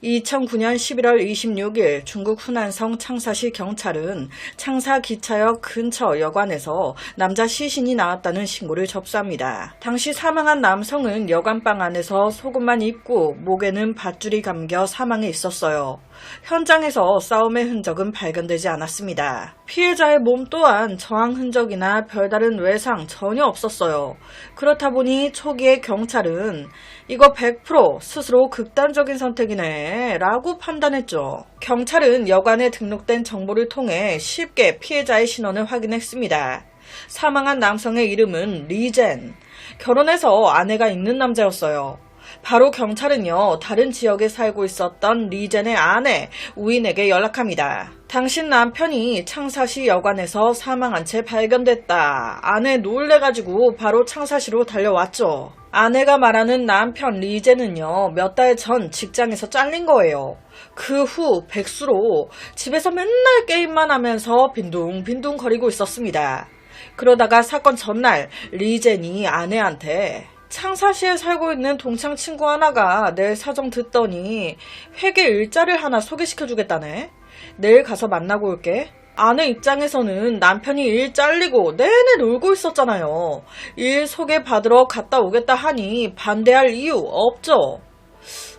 2009년 11월 26일 중국 후난성 창사시 경찰은 창사 기차역 근처 여관에서 남자 시신이 나왔다는 신고를 접수합니다. 당시 사망한 남성은 여관방 안에서 속옷만 입고 목에는 밧줄이 감겨 사망해 있었어요. 현장에서 싸움의 흔적은 발견되지 않았습니다. 피해자의 몸 또한 저항 흔적이나 별다른 외상 전혀 없었어요. 그렇다 보니 초기에 경찰은 이거 100% 스스로 극단적인 선택이네 라고 판단했죠. 경찰은 여관에 등록된 정보를 통해 쉽게 피해자의 신원을 확인했습니다. 사망한 남성의 이름은 리젠. 결혼해서 아내가 있는 남자였어요. 바로 경찰은요, 다른 지역에 살고 있었던 리젠의 아내 우인에게 연락합니다. 당신 남편이 창사시 여관에서 사망한 채 발견됐다. 아내 놀래가지고 바로 창사시로 달려왔죠. 아내가 말하는 남편 리젠은요, 몇 달 전 직장에서 잘린 거예요. 그 후 백수로 집에서 맨날 게임만 하면서 빈둥빈둥 거리고 있었습니다. 그러다가 사건 전날 리젠이 아내한테 창사시에 살고 있는 동창 친구 하나가 내 사정 듣더니 회계 일자를 하나 소개시켜주겠다네. 내일 가서 만나고 올게. 아내 입장에서는 남편이 일 잘리고 내내 놀고 있었잖아요. 일 소개받으러 갔다 오겠다 하니 반대할 이유 없죠.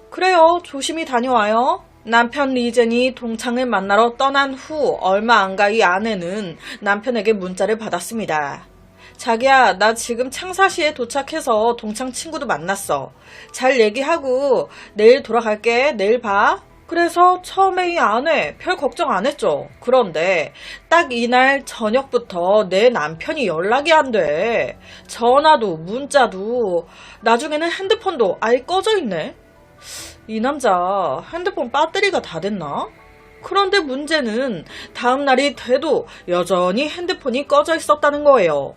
그래요. 조심히 다녀와요. 남편 리젠이 동창을 만나러 떠난 후 얼마 안 가 이 아내는 남편에게 문자를 받았습니다. 자기야, 나 지금 창사시에 도착해서 동창 친구도 만났어. 잘 얘기하고 내일 돌아갈게. 내일 봐. 그래서 처음에 이 아내 별 걱정 안 했죠. 그런데 딱 이날 저녁부터 내 남편이 연락이 안 돼. 전화도 문자도 나중에는 핸드폰도 아예 꺼져 있네. 이 남자 핸드폰 배터리가 다 됐나? 그런데 문제는 다음 날이 돼도 여전히 핸드폰이 꺼져 있었다는 거예요.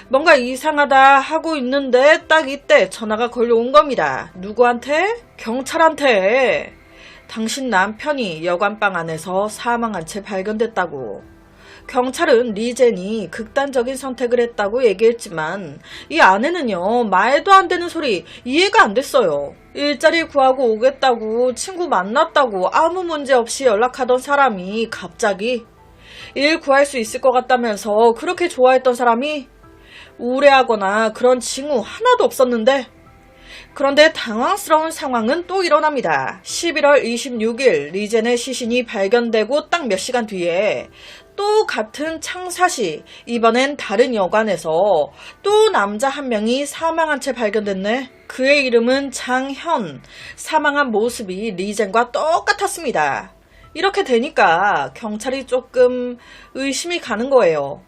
뭔가 이상하다 하고 있는데 딱 이때 전화가 걸려온 겁니다. 누구한테? 경찰한테. 당신 남편이 여관방 안에서 사망한 채 발견됐다고. 경찰은 리젠이 극단적인 선택을 했다고 얘기했지만 이 아내는요, 말도 안 되는 소리 이해가 안 됐어요. 일자리 구하고 오겠다고 친구 만났다고 아무 문제 없이 연락하던 사람이 갑자기 일 구할 수 있을 것 같다면서 그렇게 좋아했던 사람이 우울해하거나 그런 징후 하나도 없었는데. 그런데 당황스러운 상황은 또 일어납니다. 11월 26일 리젠의 시신이 발견되고 딱 몇 시간 뒤에 또 같은 창사시, 이번엔 다른 여관에서 또 남자 한 명이 사망한 채 발견됐네. 그의 이름은 장현. 사망한 모습이 리젠과 똑같았습니다. 이렇게 되니까 경찰이 조금 의심이 가는 거예요.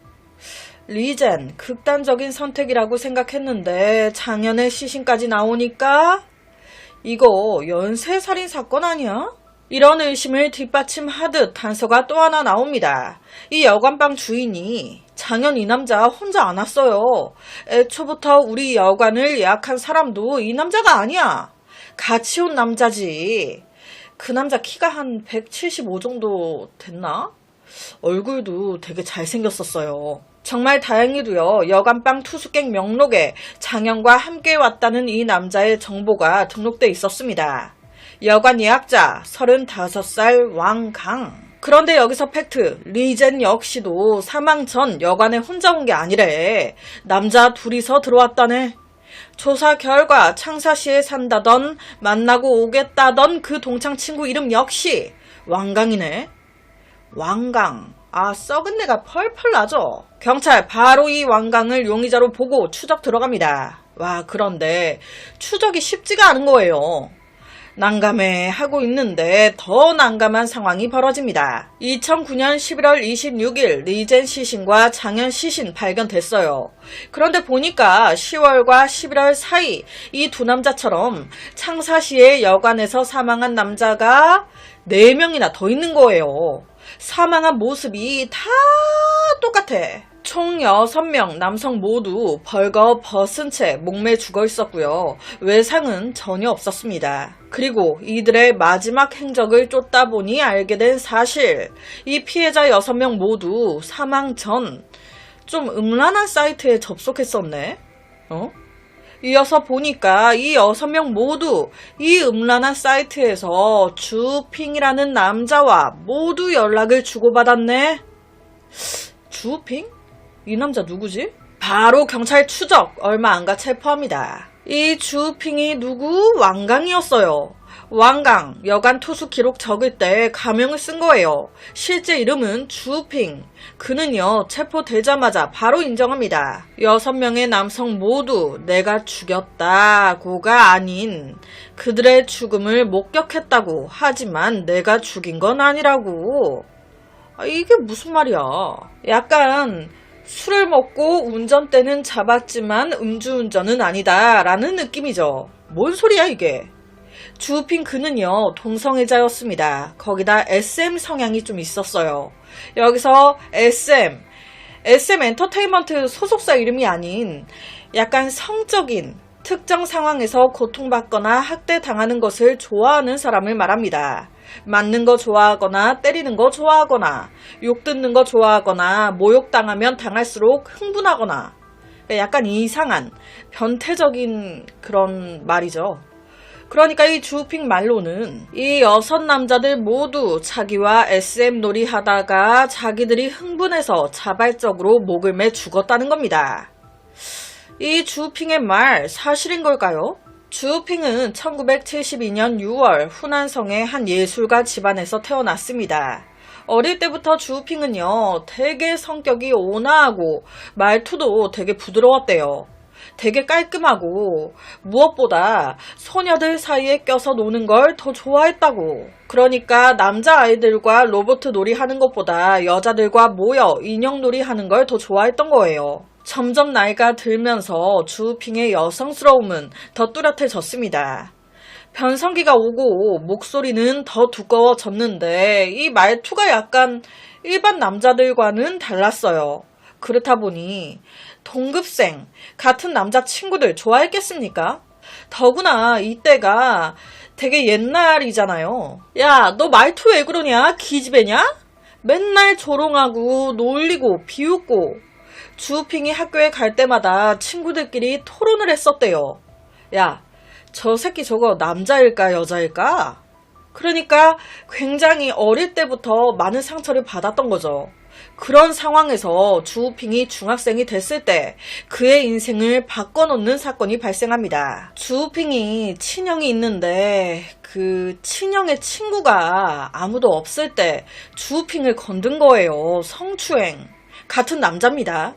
리젠, 극단적인 선택이라고 생각했는데 장현의 시신까지 나오니까 이거 연쇄살인 사건 아니야? 이런 의심을 뒷받침하듯 단서가 또 하나 나옵니다. 이 여관방 주인이 장현 이 남자 혼자 안 왔어요. 애초부터 우리 여관을 예약한 사람도 이 남자가 아니야. 같이 온 남자지. 그 남자 키가 한 175 정도 됐나? 얼굴도 되게 잘생겼었어요. 정말 다행히도요, 여관방 투숙객 명록에 장현과 함께 왔다는 이 남자의 정보가 등록돼 있었습니다. 여관 예약자 35살 왕강. 그런데 여기서 팩트, 리젠 역시도 사망 전 여관에 혼자 온 게 아니래. 남자 둘이서 들어왔다네. 조사 결과 창사시에 산다던 만나고 오겠다던 그 동창 친구 이름 역시 왕강이네. 왕강. 아, 썩은 내가 펄펄 나죠. 경찰 바로 이 왕강을 용의자로 보고 추적 들어갑니다. 와, 그런데 추적이 쉽지가 않은 거예요. 난감해 하고 있는데 더 난감한 상황이 벌어집니다. 2009년 11월 26일 리젠 시신과 장현 시신 발견됐어요. 그런데 보니까 10월과 11월 사이 이 두 남자처럼 창사시의 여관에서 사망한 남자가 4명이나 더 있는 거예요. 사망한 모습이 다 똑같아. 총 6명 남성 모두 벌거 벗은 채 목매 죽어 있었고요. 외상은 전혀 없었습니다. 그리고 이들의 마지막 행적을 쫓다 보니 알게 된 사실. 이 피해자 6명 모두 사망 전 좀 음란한 사이트에 접속했었네. 이어서 보니까 이 6명 모두 이 음란한 사이트에서 주핑이라는 남자와 모두 연락을 주고받았네. 주핑? 이 남자 누구지? 바로 경찰 추적 얼마 안가 체포합니다. 이 주핑이 누구? 왕강이었어요. 왕강, 여간 투수 기록 적을 때 가명을 쓴 거예요. 실제 이름은 주핑. 그는요, 체포되자마자 바로 인정합니다. 6명의 남성 모두 내가 죽였다고가 아닌 그들의 죽음을 목격했다고. 하지만 내가 죽인 건 아니라고. 이게 무슨 말이야. 약간 술을 먹고 운전대는 잡았지만 음주운전은 아니다 라는 느낌이죠. 뭔 소리야 이게. 주핑 그는요, 동성애자였습니다. 거기다 SM 성향이 좀 있었어요. 여기서 SM 엔터테인먼트 소속사 이름이 아닌 약간 성적인 특정 상황에서 고통받거나 학대당하는 것을 좋아하는 사람을 말합니다. 맞는 거 좋아하거나 때리는 거 좋아하거나 욕 듣는 거 좋아하거나 모욕당하면 당할수록 흥분하거나 약간 이상한 변태적인 그런 말이죠. 그러니까 이 주핑 말로는 이 6남자들 모두 자기와 SM 놀이 하다가 자기들이 흥분해서 자발적으로 목을 매 죽었다는 겁니다. 이 주핑의 말 사실인 걸까요? 주핑은 1972년 6월 후난성의 한 예술가 집안에서 태어났습니다. 어릴 때부터 주핑은요, 되게 성격이 온화하고 말투도 되게 부드러웠대요. 되게 깔끔하고 무엇보다 소녀들 사이에 껴서 노는 걸 더 좋아했다고. 그러니까 남자아이들과 로봇 놀이 하는 것보다 여자들과 모여 인형놀이 하는 걸 더 좋아했던 거예요. 점점 나이가 들면서 주핑의 여성스러움은 더 뚜렷해졌습니다. 변성기가 오고 목소리는 더 두꺼워졌는데 이 말투가 약간 일반 남자들과는 달랐어요. 그렇다 보니 동급생, 같은 남자친구들 좋아했겠습니까? 더구나 이때가 되게 옛날이잖아요. 야, 너 말투 왜 그러냐? 기집애냐? 맨날 조롱하고 놀리고 비웃고. 주핑이 학교에 갈 때마다 친구들끼리 토론을 했었대요. 야, 저 새끼 저거 남자일까 여자일까? 그러니까 굉장히 어릴 때부터 많은 상처를 받았던 거죠. 그런 상황에서 주핑이 중학생이 됐을 때 그의 인생을 바꿔놓는 사건이 발생합니다. 주핑이 친형이 있는데 그 친형의 친구가 아무도 없을 때 주핑을 건든 거예요. 성추행. 같은 남자입니다.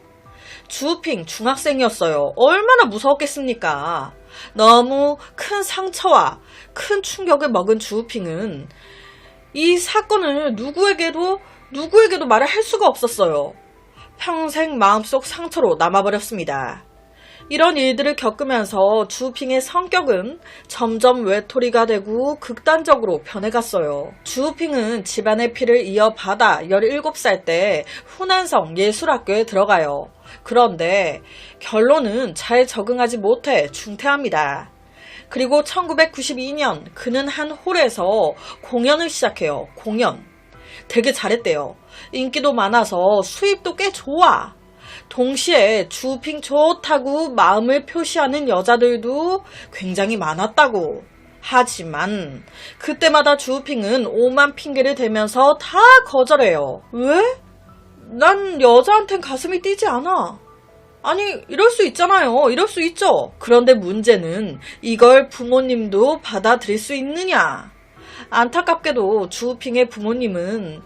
주핑 중학생이었어요. 얼마나 무서웠겠습니까? 너무 큰 상처와 큰 충격을 먹은 주핑은 이 사건을 누구에게도 말을 할 수가 없었어요. 평생 마음속 상처로 남아버렸습니다. 이런 일들을 겪으면서 주핑의 성격은 점점 외톨이가 되고 극단적으로 변해갔어요. 주핑은 집안의 피를 이어받아 17살 때 후난성 예술학교에 들어가요. 그런데 결론은 잘 적응하지 못해 중퇴합니다. 그리고 1992년 그는 한 홀에서 공연을 시작해요. 공연. 되게 잘했대요. 인기도 많아서 수입도 꽤 좋아. 동시에 주핑 좋다고 마음을 표시하는 여자들도 굉장히 많았다고. 하지만 그때마다 주핑은 오만 핑계를 대면서 다 거절해요. 왜? 난 여자한텐 가슴이 뛰지 않아. 아니, 이럴 수 있잖아요. 이럴 수 있죠. 그런데 문제는 이걸 부모님도 받아들일 수 있느냐. 안타깝게도 주핑의 부모님은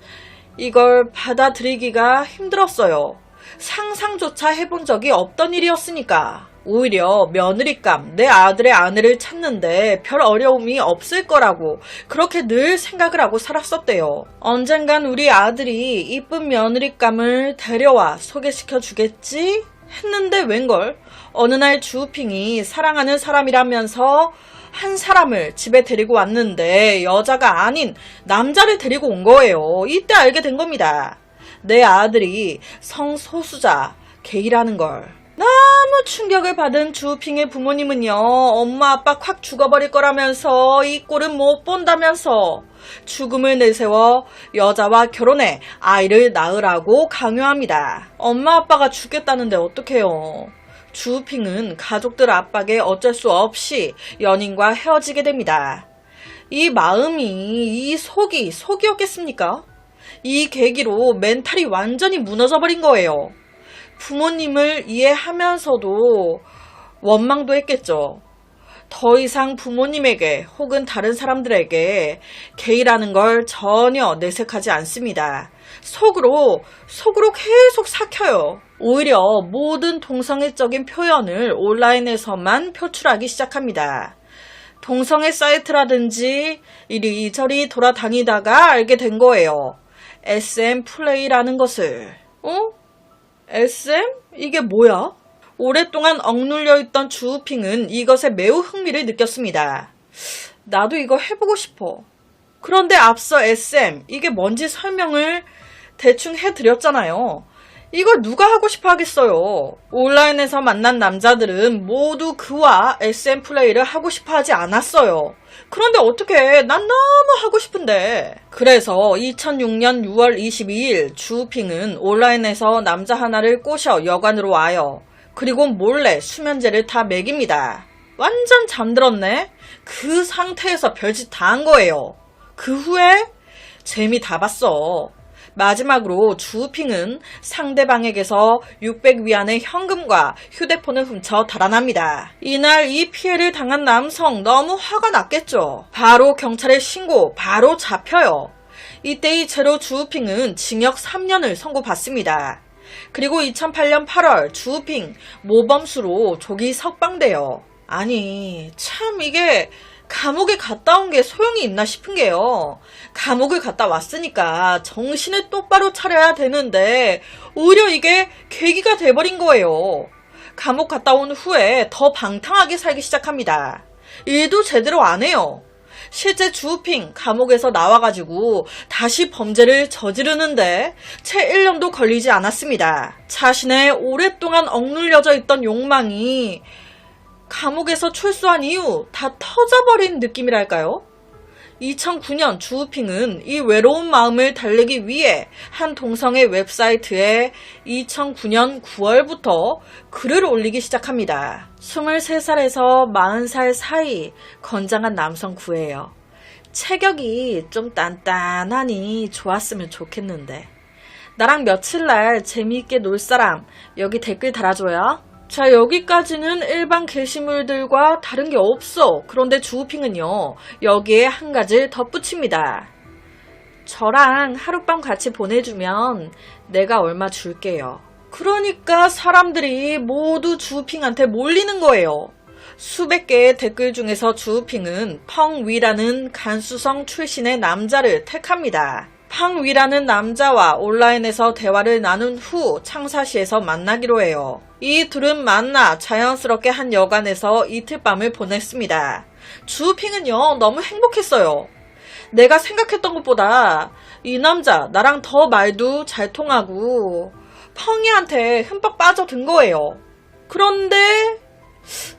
이걸 받아들이기가 힘들었어요. 상상조차 해본 적이 없던 일이었으니까. 오히려 며느리감, 내 아들의 아내를 찾는데 별 어려움이 없을 거라고 그렇게 늘 생각을 하고 살았었대요. 언젠간 우리 아들이 이쁜 며느리감을 데려와 소개시켜 주겠지? 했는데 웬걸? 어느 날 주핑이 사랑하는 사람이라면서 한 사람을 집에 데리고 왔는데 여자가 아닌 남자를 데리고 온 거예요. 이때 알게 된 겁니다. 내 아들이 성소수자 게이라는 걸. 너무 충격을 받은 주핑의 부모님은요, 엄마 아빠 콱 죽어버릴 거라면서 이 꼴은 못 본다면서 죽음을 내세워 여자와 결혼해 아이를 낳으라고 강요합니다. 엄마 아빠가 죽겠다는데 어떡해요. 주핑은 가족들 압박에 어쩔 수 없이 연인과 헤어지게 됩니다. 이 마음이, 이 속이었겠습니까? 이 계기로 멘탈이 완전히 무너져버린 거예요. 부모님을 이해하면서도 원망도 했겠죠. 더 이상 부모님에게 혹은 다른 사람들에게 게이라는 걸 전혀 내색하지 않습니다. 속으로 계속 삭혀요. 오히려 모든 동성애적인 표현을 온라인에서만 표출하기 시작합니다. 동성애 사이트라든지 이리저리 돌아다니다가 알게 된 거예요. SM 플레이라는 것을. SM? 이게 뭐야? 오랫동안 억눌려 있던 주우핑은 이것에 매우 흥미를 느꼈습니다. 나도 이거 해보고 싶어. 그런데 앞서 SM, 이게 뭔지 설명을 대충 해드렸잖아요. 이걸 누가 하고 싶어 하겠어요. 온라인에서 만난 남자들은 모두 그와 SM 플레이를 하고 싶어 하지 않았어요. 그런데 어떻게, 난 너무 하고 싶은데. 그래서 2006년 6월 22일 주우핑은 온라인에서 남자 하나를 꼬셔 여관으로 와요. 그리고 몰래 수면제를 다 먹입니다. 완전 잠들었네? 그 상태에서 별짓 다 한 거예요. 그 후에 재미 다 봤어. 마지막으로 주우핑은 상대방에게서 600위안의 현금과 휴대폰을 훔쳐 달아납니다. 이날 이 피해를 당한 남성 너무 화가 났겠죠. 바로 경찰에 신고, 바로 잡혀요. 이때 이 죄로 주우핑은 징역 3년을 선고받습니다. 그리고 2008년 8월 주우핑 모범수로 조기 석방돼요. 아니 참 이게 감옥에 갔다 온 게 소용이 있나 싶은 게요. 감옥을 갔다 왔으니까 정신을 똑바로 차려야 되는데 오히려 이게 계기가 돼버린 거예요. 감옥 갔다 온 후에 더 방탕하게 살기 시작합니다. 일도 제대로 안 해요. 실제 주우핑 감옥에서 나와가지고 다시 범죄를 저지르는데 채 1년도 걸리지 않았습니다. 자신의 오랫동안 억눌려져 있던 욕망이 감옥에서 출소한 이후 다 터져버린 느낌이랄까요? 2009년 주우핑은 이 외로운 마음을 달래기 위해 한 동성애 웹사이트에 2009년 9월부터 글을 올리기 시작합니다. 23살에서 40살 사이 건장한 남성 구해요. 체격이 좀 단단하니 좋았으면 좋겠는데. 나랑 며칠날 재미있게 놀 사람 여기 댓글 달아줘요. 자, 여기까지는 일반 게시물들과 다른 게 없어. 그런데 주우핑은요, 여기에 한 가지를 덧붙입니다. 저랑 하룻밤 같이 보내주면 내가 얼마 줄게요. 그러니까 사람들이 모두 주우핑한테 몰리는 거예요. 수백 개의 댓글 중에서 주우핑은 펑위라는 간수성 출신의 남자를 택합니다. 팡위라는 남자와 온라인에서 대화를 나눈 후 창사시에서 만나기로 해요. 이 둘은 만나 자연스럽게 한 여관에서 이틀 밤을 보냈습니다. 주우핑은요 너무 행복했어요. 내가 생각했던 것보다 이 남자 나랑 더 말도 잘 통하고 펑이한테 흠뻑 빠져든 거예요. 그런데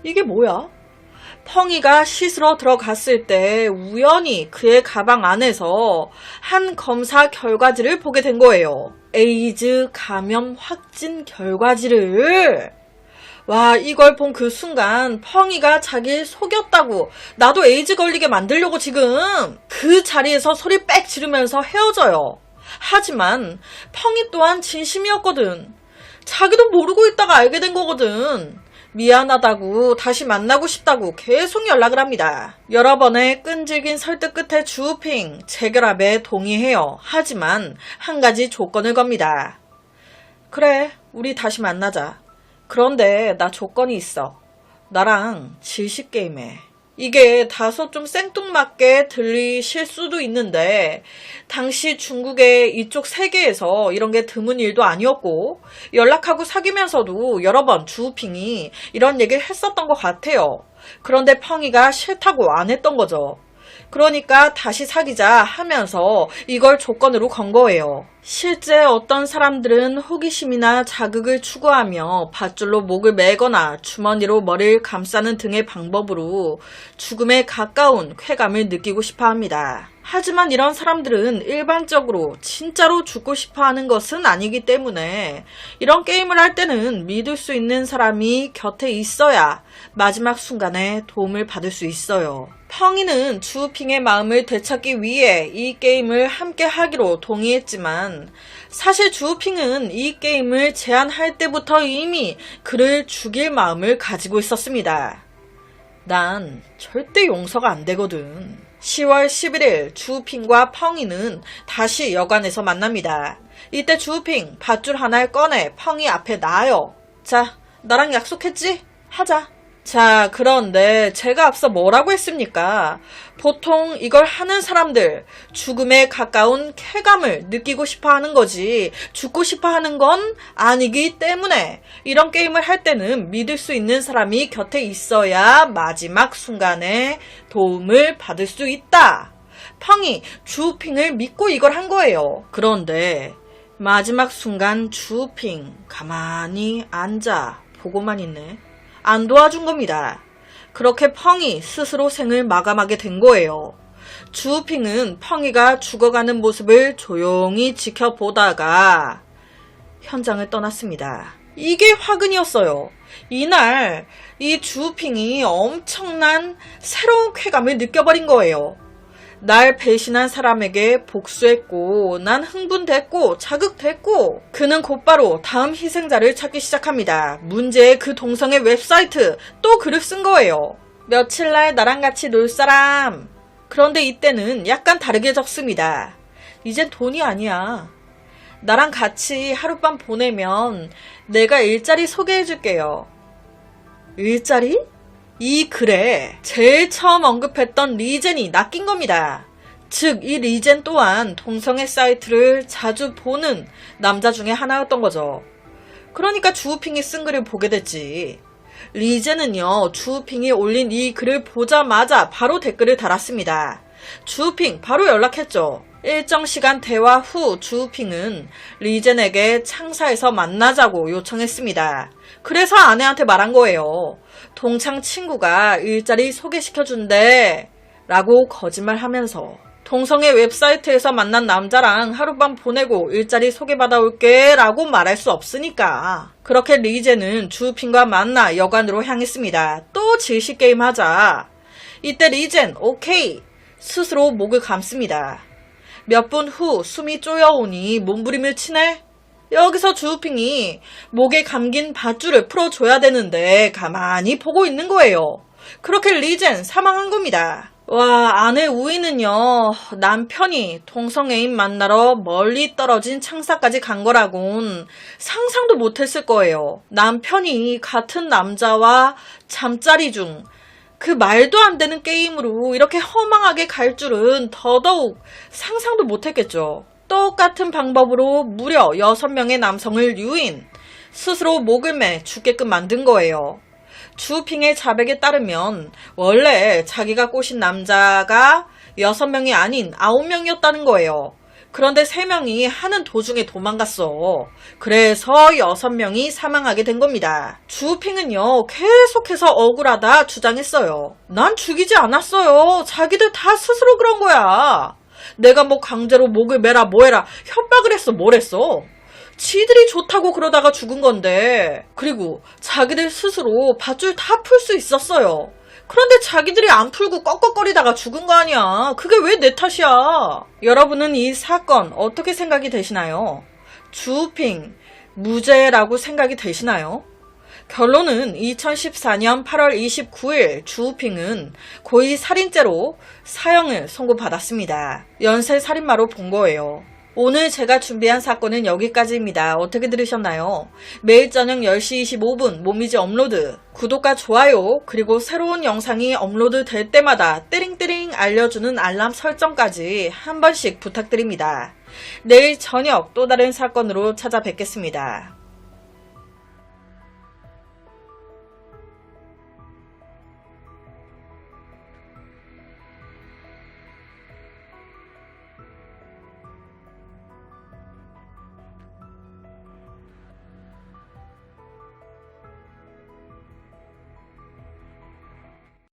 이게 뭐야? 펑이가 씻으러 들어갔을 때 우연히 그의 가방 안에서 한 검사 결과지를 보게 된 거예요. 에이즈 감염 확진 결과지를. 와, 이걸 본 그 순간 펑이가 자기를 속였다고, 나도 에이즈 걸리게 만들려고 지금 그 자리에서 소리 빽 지르면서 헤어져요. 하지만 펑이 또한 진심이었거든. 자기도 모르고 있다가 알게 된 거거든. 미안하다고, 다시 만나고 싶다고 계속 연락을 합니다. 여러 번의 끈질긴 설득 끝에 주우핑 재결합에 동의해요. 하지만 한 가지 조건을 겁니다. 그래, 우리 다시 만나자. 그런데 나 조건이 있어. 나랑 질식게임해. 이게 다소 좀 생뚱맞게 들리실 수도 있는데 당시 중국의 이쪽 세계에서 이런 게 드문 일도 아니었고 연락하고 사귀면서도 여러 번 주우핑이 이런 얘기를 했었던 것 같아요. 그런데 펑이가 싫다고 안 했던 거죠. 그러니까 다시 사귀자 하면서 이걸 조건으로 건 거예요. 실제 어떤 사람들은 호기심이나 자극을 추구하며 밧줄로 목을 매거나 주머니로 머리를 감싸는 등의 방법으로 죽음에 가까운 쾌감을 느끼고 싶어 합니다. 하지만 이런 사람들은 일반적으로 진짜로 죽고 싶어 하는 것은 아니기 때문에 이런 게임을 할 때는 믿을 수 있는 사람이 곁에 있어야 마지막 순간에 도움을 받을 수 있어요. 펑이는 주우핑의 마음을 되찾기 위해 이 게임을 함께 하기로 동의했지만 사실 주우핑은 이 게임을 제안할 때부터 이미 그를 죽일 마음을 가지고 있었습니다. 난 절대 용서가 안 되거든. 10월 11일 주우핑과 펑이는 다시 여관에서 만납니다. 이때 주우핑 밧줄 하나를 꺼내 펑이 앞에 놔요. 자, 나랑 약속했지? 하자. 자, 그런데 제가 앞서 뭐라고 했습니까? 보통 이걸 하는 사람들 죽음에 가까운 쾌감을 느끼고 싶어 하는 거지 죽고 싶어 하는 건 아니기 때문에 이런 게임을 할 때는 믿을 수 있는 사람이 곁에 있어야 마지막 순간에 도움을 받을 수 있다. 펑이 주우핑을 믿고 이걸 한 거예요. 그런데 마지막 순간 주우핑 가만히 앉아 보고만 있네. 안 도와준 겁니다. 그렇게 펑이 스스로 생을 마감하게 된 거예요. 주우핑은 펑이가 죽어가는 모습을 조용히 지켜보다가 현장을 떠났습니다. 이게 화근이었어요. 이날 이 주우핑이 엄청난 새로운 쾌감을 느껴버린 거예요. 날 배신한 사람에게 복수했고 난 흥분됐고 자극됐고 그는 곧바로 다음 희생자를 찾기 시작합니다. 문제의 그 동성애 웹사이트 또 글을 쓴 거예요. 며칠 날 나랑 같이 놀 사람. 그런데 이때는 약간 다르게 적습니다. 이젠 돈이 아니야. 나랑 같이 하룻밤 보내면 내가 일자리 소개해줄게요. 일자리? 이 글에 제일 처음 언급했던 리젠이 낚인 겁니다. 즉, 이 리젠 또한 동성애 사이트를 자주 보는 남자 중에 하나였던 거죠. 그러니까 주우핑이 쓴 글을 보게 됐지. 리젠은요, 주우핑이 올린 이 글을 보자마자 바로 댓글을 달았습니다. 주우핑 바로 연락했죠. 일정 시간 대화 후 주우핑은 리젠에게 창사에서 만나자고 요청했습니다. 그래서 아내한테 말한 거예요. 동창 친구가 일자리 소개시켜준대 라고 거짓말하면서 동성애 웹사이트에서 만난 남자랑 하룻밤 보내고 일자리 소개받아 올게 라고 말할 수 없으니까. 그렇게 리젠은 주우핑과 만나 여관으로 향했습니다. 또 질식게임 하자. 이때 리젠 오케이 스스로 목을 감습니다. 몇 분 후 숨이 쪼여오니 몸부림을 치네? 여기서 주우핑이 목에 감긴 밧줄을 풀어줘야 되는데 가만히 보고 있는 거예요. 그렇게 리젠 사망한 겁니다. 와, 아내 우이는요, 남편이 동성애인 만나러 멀리 떨어진 창사까지 간 거라곤 상상도 못했을 거예요. 남편이 같은 남자와 잠자리 중 그 말도 안 되는 게임으로 이렇게 허망하게 갈 줄은 더더욱 상상도 못했겠죠. 똑같은 방법으로 무려 6명의 남성을 유인, 스스로 목을 매 죽게끔 만든 거예요. 주우핑의 자백에 따르면 원래 자기가 꼬신 남자가 6명이 아닌 9명이었다는 거예요. 그런데 3명이 하는 도중에 도망갔어. 그래서 6명이 사망하게 된 겁니다. 주우핑은요, 계속해서 억울하다 주장했어요. 난 죽이지 않았어요. 자기들 다 스스로 그런 거야. 내가 뭐 강제로 목을 매라 뭐해라 협박을 했어 뭘 했어. 지들이 좋다고 그러다가 죽은 건데. 그리고 자기들 스스로 밧줄 다 풀 수 있었어요. 그런데 자기들이 안 풀고 꺽꺽거리다가 죽은 거 아니야. 그게 왜 내 탓이야. 여러분은 이 사건 어떻게 생각이 되시나요? 주우핑 무죄라고 생각이 되시나요? 결론은 2014년 8월 29일 주우핑은 고의 살인죄로 사형을 선고받았습니다. 연쇄살인마로 본 거예요. 오늘 제가 준비한 사건은 여기까지입니다. 어떻게 들으셨나요? 매일 저녁 10시 25분 모미지 업로드, 구독과 좋아요, 그리고 새로운 영상이 업로드 될 때마다 띠링띠링 알려주는 알람 설정까지 한 번씩 부탁드립니다. 내일 저녁 또 다른 사건으로 찾아뵙겠습니다.